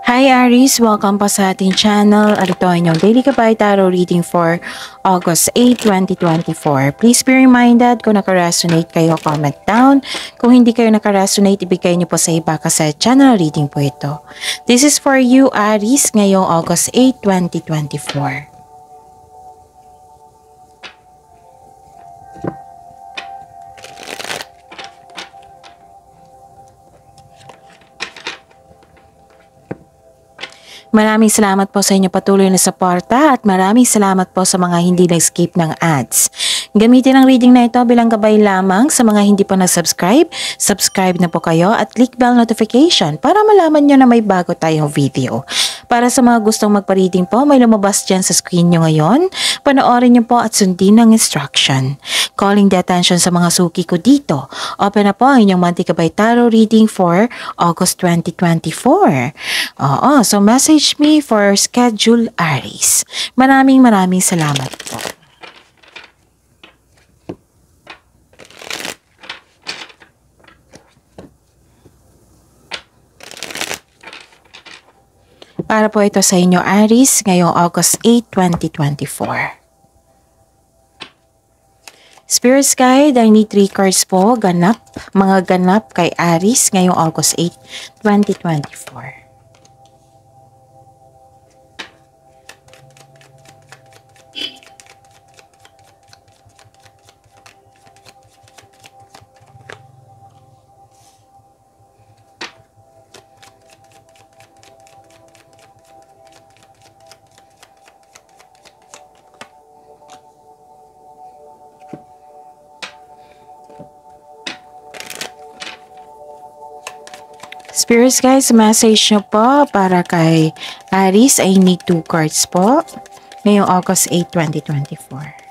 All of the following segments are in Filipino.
Hi Aries! Welcome po sa ating channel. Ito ay inyong Daily Gabay Tarot Reading for August 8, 2024. Please be reminded kung nakaresonate kayo, comment down. Kung hindi kayo nakaresonate, ibigay niyo po sa iba kasi channel reading po ito. This is for you Aries ngayong August 8, 2024. Maraming salamat po sa inyong patuloy na suporta at maraming salamat po sa mga hindi nag-skip ng ads. Gamitin ang reading na ito bilang gabay lamang sa mga hindi pa nag-subscribe. Subscribe na po kayo at click bell notification para malaman nyo na may bago tayong video. Para sa mga gustong magpa-reading po, may lumabas dyan sa screen nyo ngayon. Panoorin nyo po at sundin ang instruction. Calling the attention sa mga suki ko dito. Open na po ang inyong monthly gabay tarot reading for August 2024. So message me for schedule Aries. Maraming salamat po. Para po ito sa inyo Aries ngayong August 8, 2024. Spirit Guide, I need 3 cards po. Mga ganap kay Aries ngayong August 8, 2024. Spirits guys, message nyo po para kay Aries, I need 2 cards po ngayong August 8, 2024.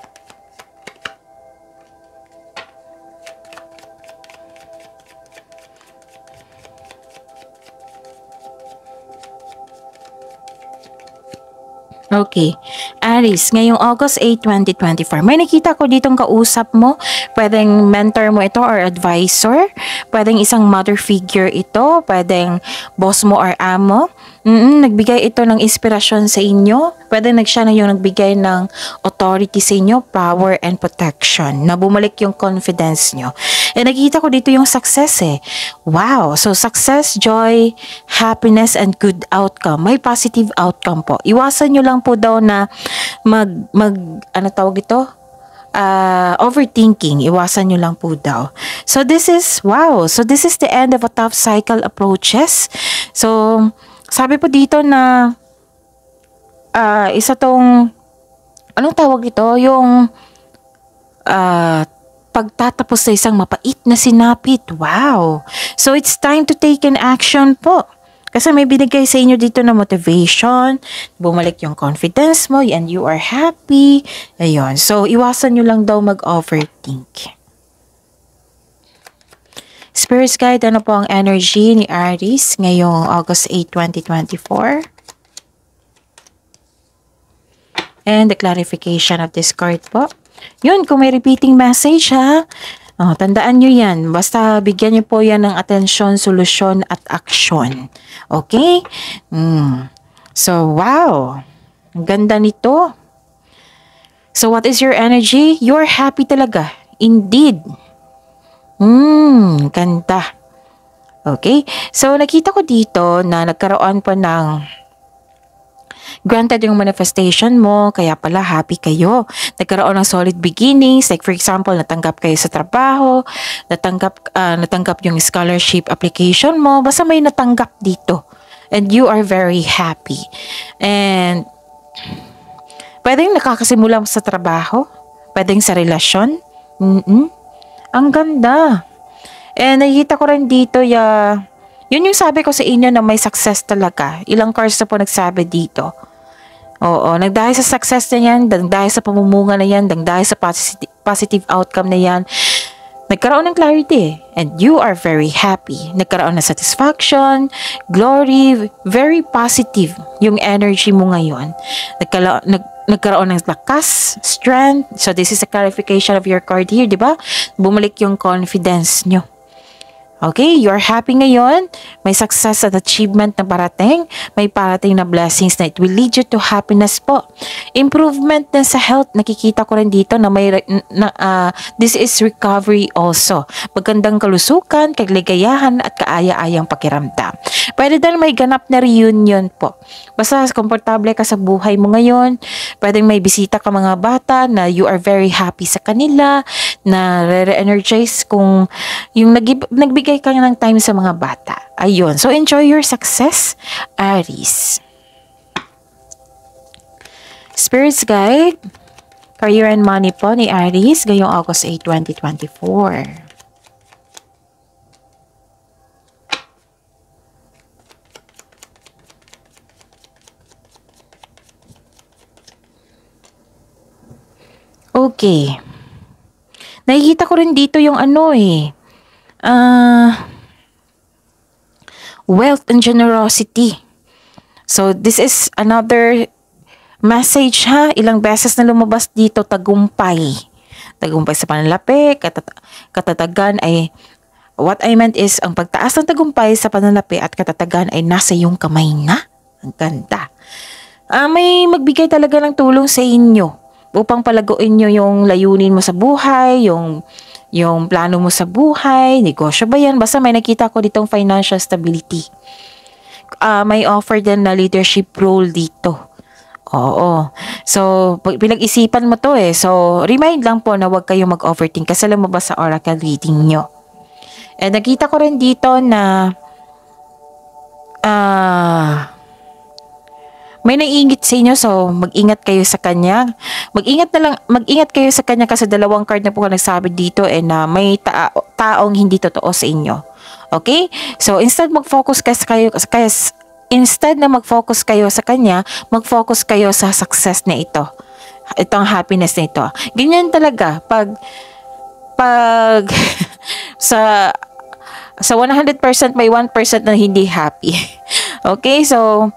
Okay, Aries, ngayong August 8, 2024, may nakita ko ditong kausap mo, pwedeng mentor mo ito or advisor, pwedeng isang mother figure ito, pwedeng boss mo or amo, nagbigay ito ng inspirasyon sa inyo, pwedeng siya na yung nagbigay ng authority sa inyo, power and protection, na bumalik yung confidence nyo. Nakita ko dito yung success Wow! So success, joy, happiness, and good outcome. May positive outcome po. Iwasan nyo lang po daw na ano tawag ito? Overthinking. Iwasan nyo lang po daw. So this is, wow! So this is the end of a tough cycle approaches. So, sabi po dito na isa tong, anong tawag ito? Yung, pagtatapos sa isang mapait na sinapit. Wow! So, it's time to take an action po. Kasi may binigay sa inyo dito na motivation, bumalik yung confidence mo, and you are happy. Ayun. So, iwasan nyo lang daw mag-overthink. Spirits Guide, ano po ang energy ni Aries ngayong August 8, 2024? And the clarification of this card po. Yun, kung may repeating message tandaan nyo yan. Basta bigyan nyo po yan ng atensyon, solusyon at aksyon. Okay? So, wow. Ang ganda nito. So, what is your energy? You're happy talaga. Indeed. Ganda. Okay? So, nakita ko dito na nagkaroon pa ng granted yung manifestation mo, kaya pala happy kayo. Nagkaroon ng solid beginnings, like for example, natanggap kayo sa trabaho, natanggap yung scholarship application mo, basta may natanggap dito. And you are very happy. And pwedeng nakakasimula sa trabaho, pwedeng sa relasyon. Ang ganda. And nakikita ko rin dito yun yung sabi ko sa inyo na may success talaga. Ilang cards na po nagsabi dito. Oo, nagdahil sa success na yan, dahil sa pamumunga na yan, dahil sa positive outcome na yan, nagkaroon ng clarity and you are very happy. Nagkaroon ng satisfaction, glory, very positive yung energy mo ngayon. Nagkaroon ng lakas, strength. So this is a clarification of your card here, di ba? Bumalik yung confidence nyo. Okay, you're happy ngayon. May success at achievement na parating. May parating na blessings na it will lead you to happiness po. Improvement din sa health. Nakikita ko rin dito na this is recovery also. Magandang kalusukan, kaligayahan at kaaya-ayang pakiramdam. Pwede din may ganap na reunion po. Basta komportable ka sa buhay mo ngayon. Pwedeng may bisita ka mga bata na you are very happy sa kanila, na re-energize kung yung nagbigay ka ng time sa mga bata. Ayun. So, enjoy your success, Aries. Spirits Guide, Career and Money po ni Aries, ngayong August 8, 2024. Okay. Nakikita ko rin dito yung wealth and generosity. So, this is another message ha. Ilang beses na lumabas dito, tagumpay. Tagumpay sa pananalapi, katatagan ay, what I meant is, ang pagtaas ng tagumpay sa pananalapi at katatagan ay nasa iyong kamay na. Ang ganda. May magbigay talaga ng tulong sa inyo upang palaguin nyo yung layunin mo sa buhay, yung plano mo sa buhay, negosyo ba yan? Basta may nakita ko ditong financial stability. May offer din na leadership role dito. Oo. So, pinag-isipan mo to eh. So, remind lang po na huwag kayong mag-overthink kasi lumabas sa oracle reading nyo. And nakita ko rin dito na may naiingit sa inyo, so mag-ingat kayo sa kanya. Mag-ingat kayo sa kanya kasi dalawang card na po nagsabi dito na may taong hindi totoo sa inyo. Okay? So instead mag-focus instead na mag-focus kayo sa kanya, mag-focus kayo sa success na ito. Itong happiness na ito. Ganyan talaga pag sa 100% may 1% na hindi happy. Okay? So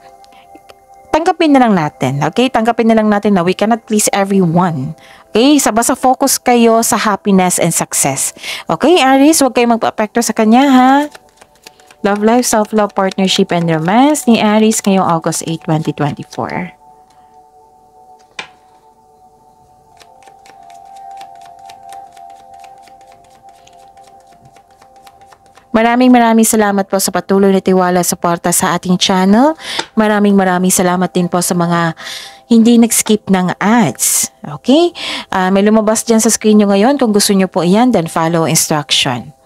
tanggapin na lang natin. Okay? Tanggapin na lang natin na we cannot please everyone. Okay? Basta focus kayo sa happiness and success. Okay, Aries? Huwag kayo magpa-apekto sa kanya, ha? Love life, self-love, partnership, and romance ni Aries ngayong August 8, 2024. Maraming salamat po sa patuloy na tiwala sa suporta sa ating channel. Maraming salamat din po sa mga hindi nag-skip ng ads. Okay? May lumabas dyan sa screen nyo ngayon. Kung gusto nyo po yan, then follow instruction.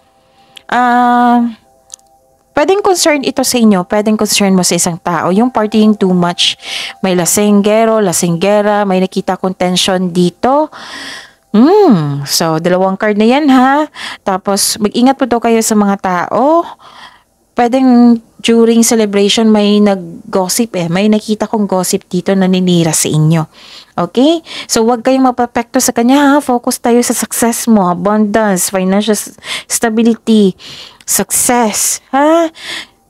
Pwedeng concern ito sa inyo. Pwedeng concern mo sa isang tao. Yung partying too much. May lasenggero, lasenggera. May nakita kong tension dito. So, dalawang card na yan ha. Tapos, mag-ingat po daw kayo sa mga tao. Pwedeng during celebration may nag-gossip May nakita kong gossip dito na ninira sa inyo. Okay? So, huwag kayong mapapekto sa kanya ha. Focus tayo sa success mo. Abundance, financial stability, success. Ha?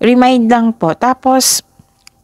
Remind lang po. Tapos,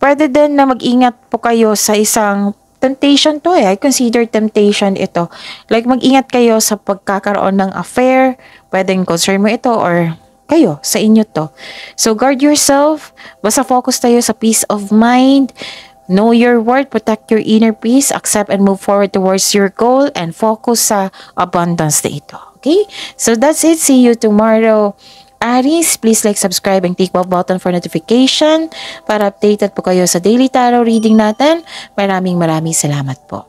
pwede din na mag-ingat po kayo sa isang temptation to I consider temptation ito. Like mag-ingat kayo sa pagkakaroon ng affair. Pwedeng concern mo ito or kayo, sa inyo to. So guard yourself. Basta focus tayo sa peace of mind. Know your worth. Protect your inner peace. Accept and move forward towards your goal. And focus sa abundance na ito. Okay? So that's it. See you tomorrow. Aries, please like, subscribe, and click bell button for notification para updated po kayo sa daily tarot reading natin. Maraming salamat po.